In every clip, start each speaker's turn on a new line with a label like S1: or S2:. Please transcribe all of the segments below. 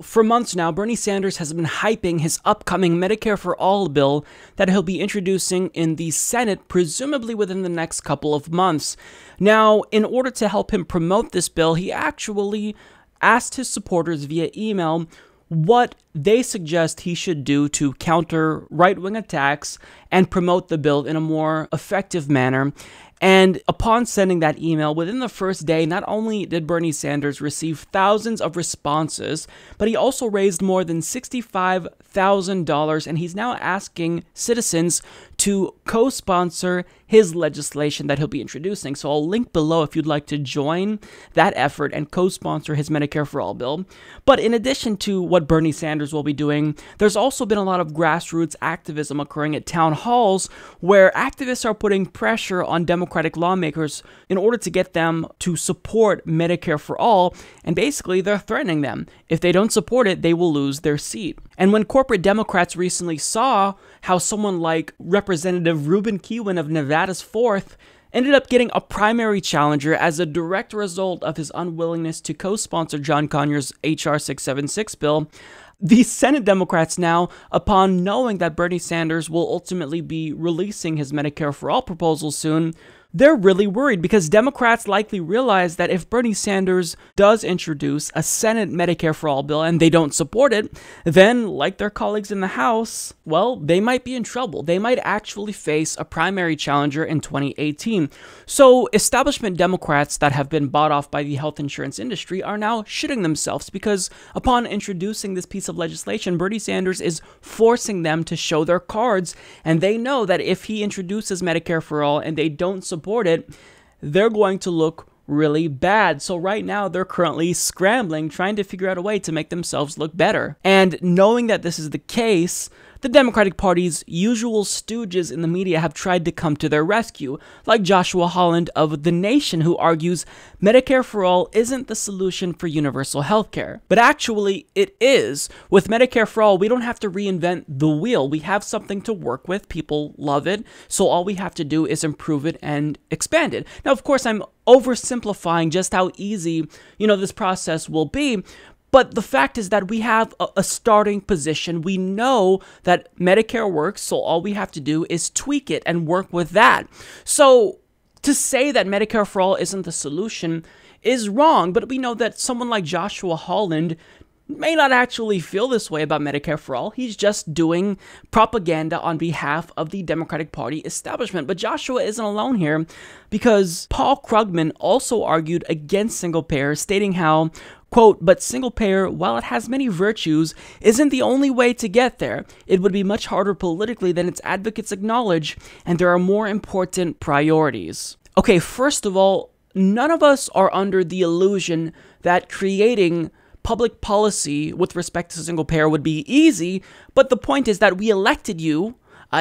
S1: For months now, Bernie Sanders has been hyping his upcoming Medicare for All bill that he'll be introducing in the Senate, presumably within the next couple of months. Now, in order to help him promote this bill, he actually asked his supporters via email what they suggest he should do to counter right-wing attacks and promote the bill in a more effective manner. And upon sending that email, within the first day, not only did Bernie Sanders receive thousands of responses, but he also raised more than $65,000, and he's now asking citizens to co-sponsor his legislation that he'll be introducing. So I'll link below if you'd like to join that effort and co-sponsor his Medicare for All bill. But in addition to what Bernie Sanders will be doing, there's also been a lot of grassroots activism occurring at town halls where activists are putting pressure on Democratic lawmakers in order to get them to support Medicare for All, and basically they're threatening them. If they don't support it, they will lose their seat. And when corporate Democrats recently saw how someone like Representative Ruben Kihuen of Nevada's 4th ended up getting a primary challenger as a direct result of his unwillingness to co-sponsor John Conyers' H.R. 676 bill, these Senate Democrats now, upon knowing that Bernie Sanders will ultimately be releasing his Medicare for All proposal soon, they're really worried because Democrats likely realize that if Bernie Sanders does introduce a Senate Medicare for All bill and they don't support it, then, like their colleagues in the House, well, they might be in trouble. They might actually face a primary challenger in 2018. So establishment Democrats that have been bought off by the health insurance industry are now shitting themselves because upon introducing this piece of legislation, Bernie Sanders is forcing them to show their cards, and they know that if he introduces Medicare for All and they don't support it, they're going to look really bad. So right now they're currently scrambling, trying to figure out a way to make themselves look better. And knowing that this is the case, the Democratic Party's usual stooges in the media have tried to come to their rescue, like Joshua Holland of The Nation, who argues Medicare for All isn't the solution for universal healthcare. But actually, it is. With Medicare for All, we don't have to reinvent the wheel. We have something to work with. People love it. So all we have to do is improve it and expand it. Now, of course, I'm oversimplifying just how easy, this process will be. But the fact is that we have a starting position. We know that Medicare works, so all we have to do is tweak it and work with that. So to say that Medicare for All isn't the solution is wrong, but we know that someone like Joshua Holland may not actually feel this way about Medicare for All. He's just doing propaganda on behalf of the Democratic Party establishment. But Joshua isn't alone here because Paul Krugman also argued against single payer, stating how, quote, "But single payer, while it has many virtues, isn't the only way to get there. It would be much harder politically than its advocates acknowledge, and there are more important priorities." Okay, first of all, none of us are under the illusion that creating public policy with respect to single payer would be easy, but the point is that we elected you,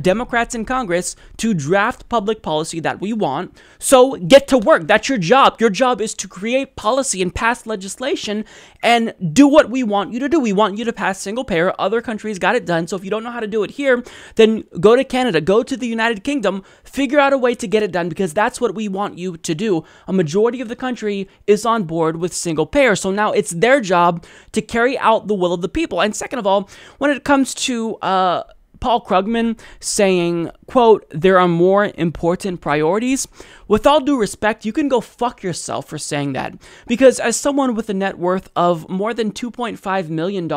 S1: Democrats in Congress, to draft public policy that we want. So get to work. That's your job. Your job is to create policy and pass legislation and do what we want you to do. We want you to pass single payer. Other countries got it done. So if you don't know how to do it here, then go to Canada, go to the United Kingdom, figure out a way to get it done because that's what we want you to do. A majority of the country is on board with single payer. So now it's their job to carry out the will of the people. And second of all, when it comes to Paul Krugman saying, quote, "There are more important priorities," with all due respect, you can go fuck yourself for saying that. Because as someone with a net worth of more than $2.5 million,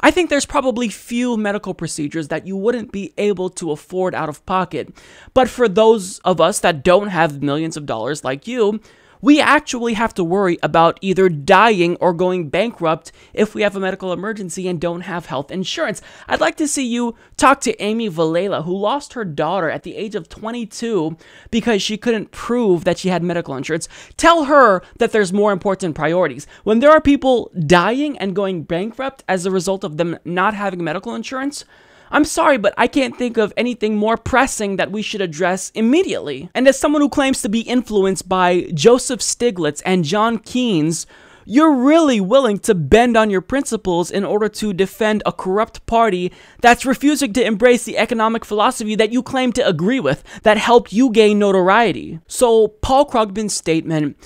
S1: I think there's probably few medical procedures that you wouldn't be able to afford out of pocket. But for those of us that don't have millions of dollars like you, we actually have to worry about either dying or going bankrupt if we have a medical emergency and don't have health insurance. I'd like to see you talk to Amy Valela, who lost her daughter at the age of 22 because she couldn't prove that she had medical insurance. Tell her that there's more important priorities. When there are people dying and going bankrupt as a result of them not having medical insurance, I'm sorry, but I can't think of anything more pressing that we should address immediately. And as someone who claims to be influenced by Joseph Stiglitz and John Keynes, you're really willing to bend on your principles in order to defend a corrupt party that's refusing to embrace the economic philosophy that you claim to agree with, that helped you gain notoriety. So Paul Krugman's statement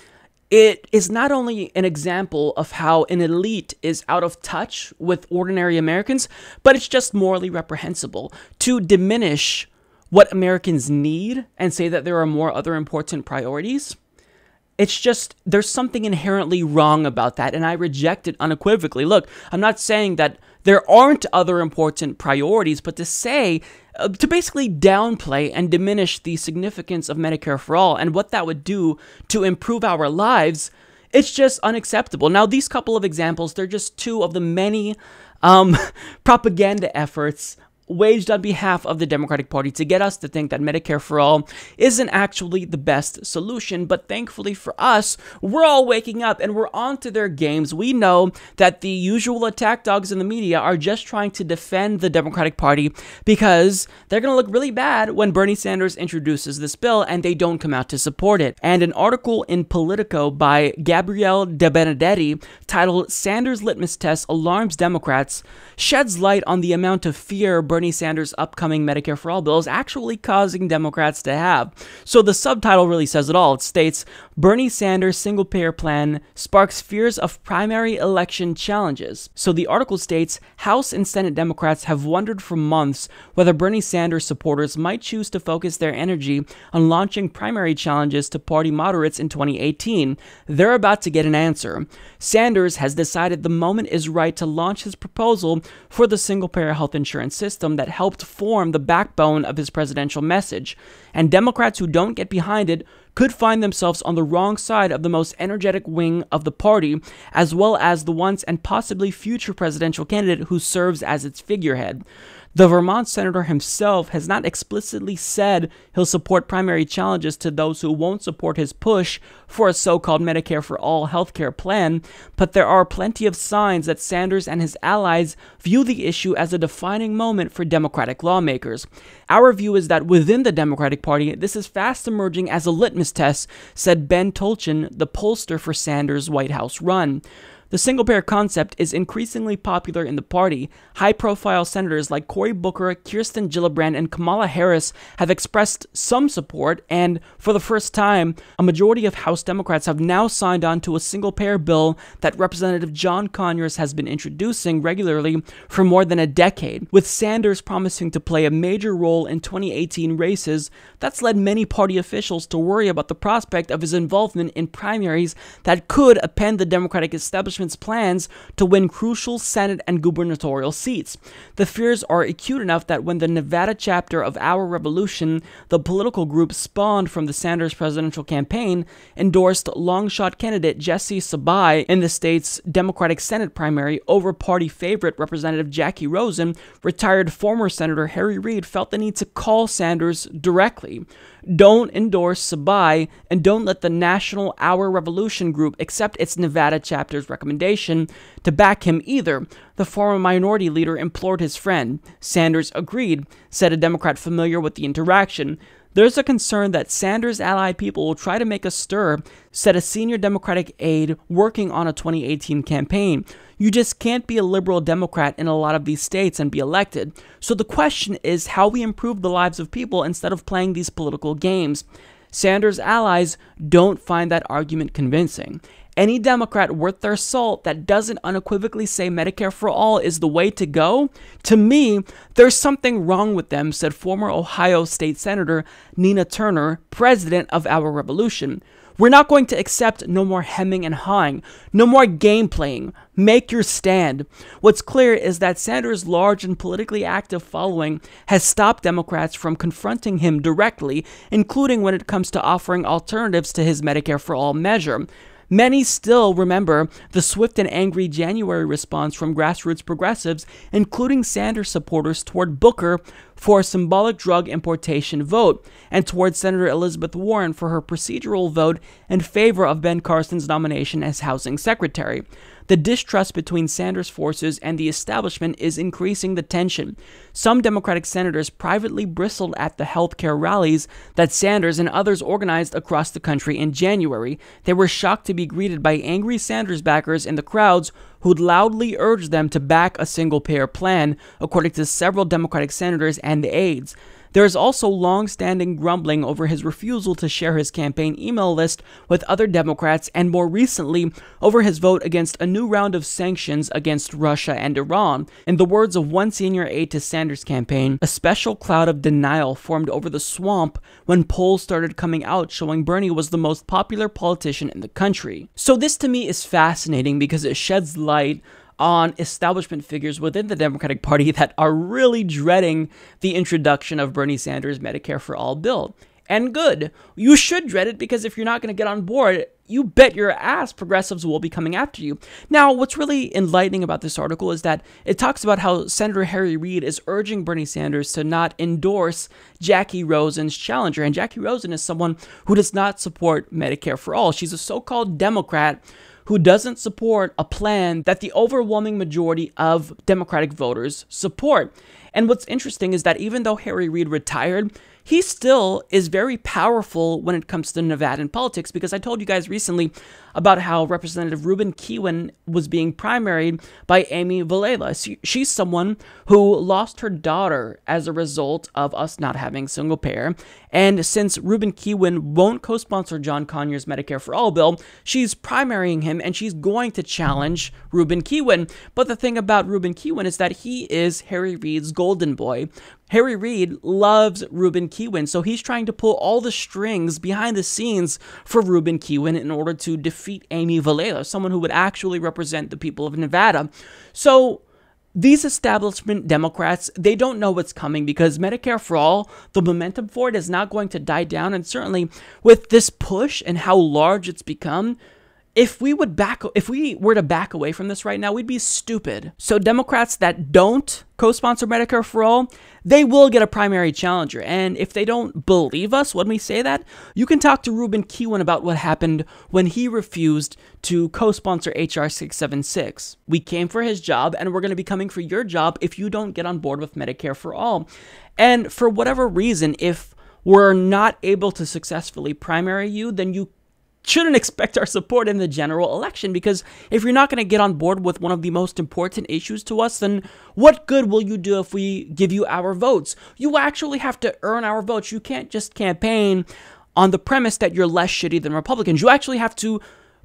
S1: It is not only an example of how an elite is out of touch with ordinary Americans, but it's just morally reprehensible to diminish what Americans need and say that there are more other important priorities. It's just, there's something inherently wrong about that, and I reject it unequivocally. Look, I'm not saying that there aren't other important priorities, but to say, to basically downplay and diminish the significance of Medicare for All and what that would do to improve our lives, it's just unacceptable. Now, these couple of examples, they're just two of the many propaganda efforts waged on behalf of the Democratic Party to get us to think that Medicare for All isn't actually the best solution. But thankfully for us, we're all waking up and we're on to their games. We know that the usual attack dogs in the media are just trying to defend the Democratic Party because they're going to look really bad when Bernie Sanders introduces this bill and they don't come out to support it. And an article in Politico by Gabriele De Benedetti titled "Sanders Litmus Test Alarms Democrats" sheds light on the amount of fear Bernie Sanders' upcoming Medicare for All bill is actually causing Democrats to have. So the subtitle really says it all. It states, "Bernie Sanders' single-payer plan sparks fears of primary election challenges." So the article states, House and Senate Democrats have wondered for months whether Bernie Sanders supporters might choose to focus their energy on launching primary challenges to party moderates in 2018. They're about to get an answer. Sanders has decided the moment is right to launch his proposal for the single-payer health insurance system that helped form the backbone of his presidential message, and Democrats who don't get behind it could find themselves on the wrong side of the most energetic wing of the party, as well as the once and possibly future presidential candidate who serves as its figurehead. The Vermont senator himself has not explicitly said he'll support primary challenges to those who won't support his push for a so-called Medicare for All healthcare plan, but there are plenty of signs that Sanders and his allies view the issue as a defining moment for Democratic lawmakers. Our view is that within the Democratic Party, this is fast emerging as a litmus test, said Ben Tolchin, the pollster for Sanders' White House run. The single-payer concept is increasingly popular in the party. High-profile senators like Cory Booker, Kirsten Gillibrand, and Kamala Harris have expressed some support, and for the first time, a majority of House Democrats have now signed on to a single-payer bill that Representative John Conyers has been introducing regularly for more than a decade. With Sanders promising to play a major role in 2018 races, that's led many party officials to worry about the prospect of his involvement in primaries that could append the Democratic establishment plans to win crucial Senate and gubernatorial seats. The fears are acute enough that when the Nevada chapter of Our Revolution, the political group spawned from the Sanders presidential campaign, endorsed long-shot candidate Jesse Sabai in the state's Democratic Senate primary over party favorite Representative Jackie Rosen, retired former Senator Harry Reid felt the need to call Sanders directly. Don't endorse Sabai, and don't let the national Our Revolution group accept its Nevada chapter's recommendation to back him either, the former minority leader implored his friend. Sanders agreed, said a Democrat familiar with the interaction. There's a concern that Sanders' allied people will try to make a stir, said a senior Democratic aide working on a 2018 campaign. You just can't be a liberal Democrat in a lot of these states and be elected. So the question is how we improve the lives of people instead of playing these political games. Sanders' allies don't find that argument convincing. Any Democrat worth their salt that doesn't unequivocally say Medicare for All is the way to go, to me, there's something wrong with them, said former Ohio State Senator Nina Turner, president of Our Revolution. We're not going to accept no more hemming and hawing, no more game playing. Make your stand. What's clear is that Sanders' large and politically active following has stopped Democrats from confronting him directly, including when it comes to offering alternatives to his Medicare for All measure. Many still remember the swift and angry January response from grassroots progressives, including Sanders supporters, toward Booker for a symbolic drug importation vote, and toward Senator Elizabeth Warren for her procedural vote in favor of Ben Carson's nomination as housing secretary. The distrust between Sanders' forces and the establishment is increasing the tension. Some Democratic senators privately bristled at the healthcare rallies that Sanders and others organized across the country in January. They were shocked to be greeted by angry Sanders backers in the crowds who'd loudly urged them to back a single-payer plan, according to several Democratic senators and aides. There is also long-standing grumbling over his refusal to share his campaign email list with other Democrats, and more recently, over his vote against a new round of sanctions against Russia and Iran. In the words of one senior aide to Sanders' campaign, a special cloud of denial formed over the swamp when polls started coming out showing Bernie was the most popular politician in the country. So this to me is fascinating because it sheds light on establishment figures within the Democratic Party that are really dreading the introduction of Bernie Sanders' Medicare for All bill. And good. You should dread it, because if you're not going to get on board, you bet your ass progressives will be coming after you. Now, what's really enlightening about this article is that it talks about how Senator Harry Reid is urging Bernie Sanders to not endorse Jackie Rosen's challenger. And Jackie Rosen is someone who does not support Medicare for All. She's a so-called Democrat who doesn't support a plan that the overwhelming majority of Democratic voters support. And what's interesting is that even though Harry Reid retired, he still is very powerful when it comes to Nevadan politics, because I told you guys recently about how Representative Ruben Kihuen was being primaried by Amy Vilela. She's someone who lost her daughter as a result of us not having single payer. And since Ruben Kihuen won't co-sponsor John Conyers' Medicare for All bill, she's primarying him, and she's going to challenge Ruben Kihuen. But the thing about Ruben Kihuen is that he is Harry Reid's golden boy. Harry Reid loves Ruben Kihuen, so he's trying to pull all the strings behind the scenes for Ruben Kihuen in order to defeat Amy Vilela, someone who would actually represent the people of Nevada. So these establishment Democrats, they don't know what's coming, because Medicare for All, the momentum for it is not going to die down. And certainly with this push and how large it's become, if we were to back away from this right now, we'd be stupid. So Democrats that don't co-sponsor Medicare for All, they will get a primary challenger. And if they don't believe us when we say that, you can talk to Ruben Kihuen about what happened when he refused to co-sponsor HR 676. We came for his job, and we're going to be coming for your job if you don't get on board with Medicare for All. And for whatever reason, if we're not able to successfully primary you, then you shouldn't expect our support in the general election, because if you're not going to get on board with one of the most important issues to us, then what good will you do if we give you our votes? You actually have to earn our votes. You can't just campaign on the premise that you're less shitty than Republicans. You actually have to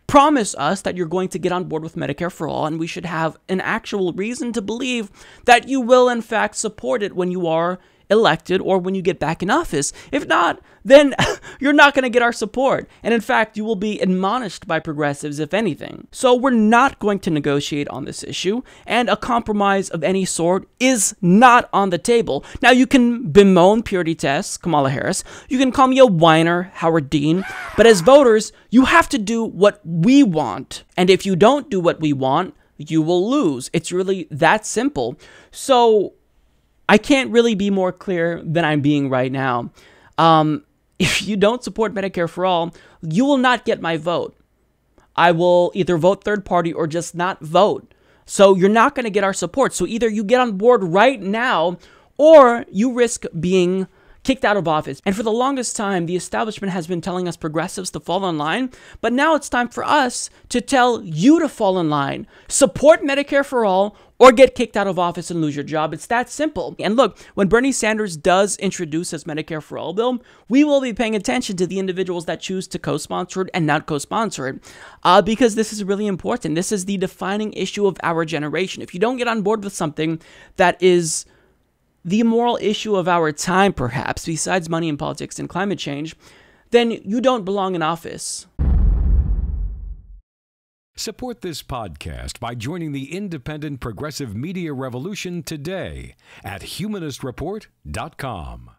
S1: promise us that you're going to get on board with Medicare for All, and we should have an actual reason to believe that you will in fact support it when you are elected or when you get back in office. If not, then you're not going to get our support. And in fact, you will be admonished by progressives, if anything. So we're not going to negotiate on this issue, and a compromise of any sort is not on the table. Now, you can bemoan purity tests, Kamala Harris. You can call me a whiner, Howard Dean. But as voters, you have to do what we want. And if you don't do what we want, you will lose. It's really that simple. So I can't really be more clear than I'm being right now. If you don't support Medicare for All, you will not get my vote. I will either vote third party or just not vote. So you're not going to get our support. So either you get on board right now, or you risk being kicked out of office. And for the longest time, the establishment has been telling us progressives to fall in line, but now it's time for us to tell you to fall in line. Support Medicare for All, or get kicked out of office and lose your job. It's that simple. And look, when Bernie Sanders does introduce his Medicare for All bill, we will be paying attention to the individuals that choose to co-sponsor it and not co-sponsor it, because this is really important. This is the defining issue of our generation. If you don't get on board with something that is the moral issue of our time, perhaps, besides money and politics and climate change, then you don't belong in office.
S2: Support this podcast by joining the independent progressive media revolution today at humanistreport.com.